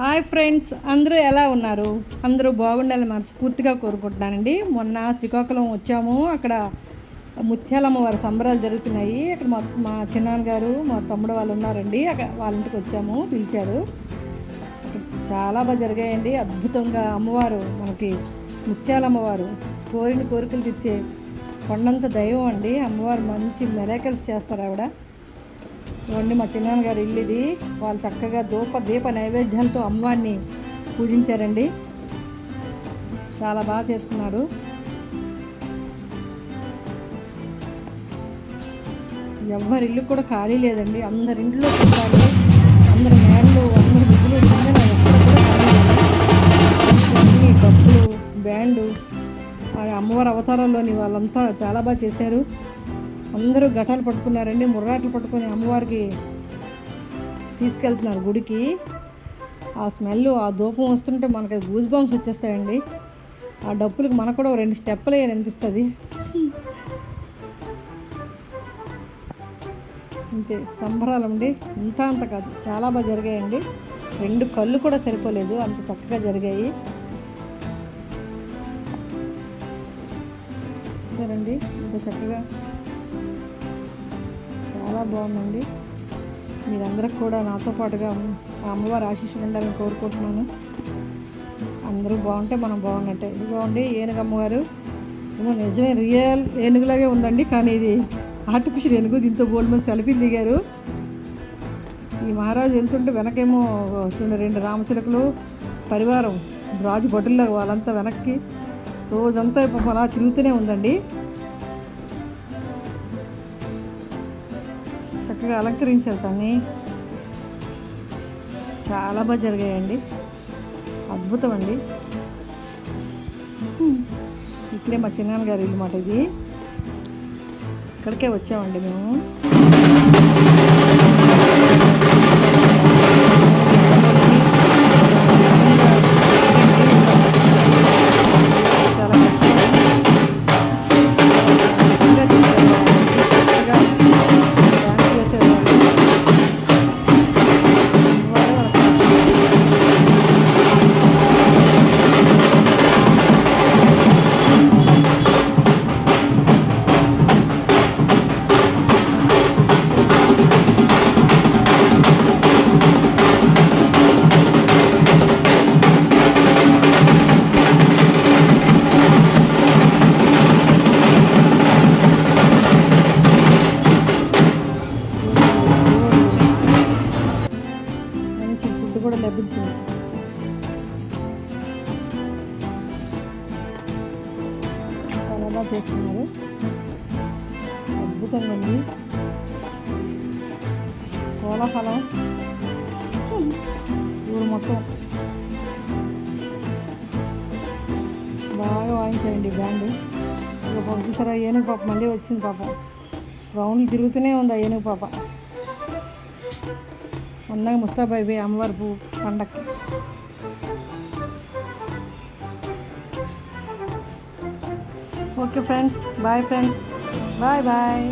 Hi friends, అందరూ ఎలా ఉన్నారు? అందరూ బాగుండాలని మనస్ఫూర్తిగా కోరుకుంటున్నానండి. మొన్న శ్రీకాకుళం వచ్చాము. అక్కడ ముత్యాలమ్మ వారి సంబరాలు జరుగుతున్నాయి. అక్కడ మా చిన్నాన్నగారు, మా తమ్ముడు వాళ్ళు ఉన్నారండి. అక్కడ వాళ్ళ ఇంటికి వచ్చాము, పిలిచారు. అక్కడ చాలా బాగా జరిగాయండి. అద్భుతంగా అమ్మవారు మనకి ముత్యాలమ్మవారు కోరిన కోరికలు తెచ్చే కొండంత దైవం అండి. అమ్మవారు మంచి మెరాకిల్స్ చేస్తారు ఆవిడ. ఇవ్వండి మా చిన్నాన్నగారు ఇల్లు ఇది. వాళ్ళు చక్కగా దీప నైవేద్యాలతో అమ్మవారిని పూజించారండి. చాలా బాగా చేసుకున్నారు. ఎవరి ఇల్లు కూడా ఖాళీ లేదండి. అందరి ఇంట్లో చూడాలి, అందరి మేడలు, అందరి విధులు ఎక్కడ కూడా ఖాళీ లేదు. డబ్బులు, బ్యాండు, అమ్మవారి అవతారాల్లోని వాళ్ళంతా చాలా బాగా చేశారు. అందరూ ఘటాలు పట్టుకున్నారండి. ముర్రాట్లు పట్టుకొని అమ్మవారికి తీసుకెళ్తున్నారు గుడికి. ఆ స్మెల్, ఆ ధూపం వస్తుంటే మనకి గూజ్ బంప్స్ వచ్చేస్తాయండి. ఆ డప్పులకి మనకు కూడా 2 స్టెప్పులు వేయాలనిపిస్తుంది. అంతే సంబరాలండి. అంత కాదు, చాలా బాగా జరిగాయండి. 2 కళ్ళు కూడా సరిపోలేదు, అంత చక్కగా జరిగాయి. సరేండి, ఇంత చక్కగా చాలా బాగుందండి. మీరందరికి కూడా నాతో పాటుగా ఆ అమ్మవారి ఆశీస్సులు ఉండాలని కోరుకుంటున్నాను. అందరూ బాగుంటే మనం బాగున్నట్టే. ఇది బాగుండి ఏనుగు అమ్మవారు ఏమో నిజమే రియల్ ఏనుగులాగే ఉందండి, కానీ ఇది ఆర్టిఫిషియల్ ఏనుగు. దీంతో బోల్డ్ మంది సెల్ఫీలు దిగారు. ఈ మహారాజు వెళ్తుంటే వెనకేమో 2 రామచిలకలు పరివారం రాజు భటుల్లో వాళ్ళంతా వెనక్కి రోజంతా అలా తిరుగుతూనే ఉందండి. చక్కగా అలంకరించారు దాన్ని. చాలా బాగా జరిగాయండి. అద్భుతం అండి. ఇక్కడే మా చిన్నాన్నగారు ఇల్లు మాట ఇది. ఇక్కడికే వచ్చామండి మేము. ఫుడ్ కూడా లభించింది. చాలా బాగా చేస్తున్నారు. అద్భుతంగా ఉంది. కోలాహలం ఊరు మొత్తం బాగా వాయించారండి బ్యాండ్. ఇక పాపం చూసారా, ఏనుగు పాప మళ్ళీ వచ్చింది. పాపం రౌండ్లు తిరుగుతూనే ఉంది ఆ ఏనుగు పాప. అందంగా ముస్తాబాయి అమ్మవారి పండక్కి. Okay friends, bye friends, bye bye.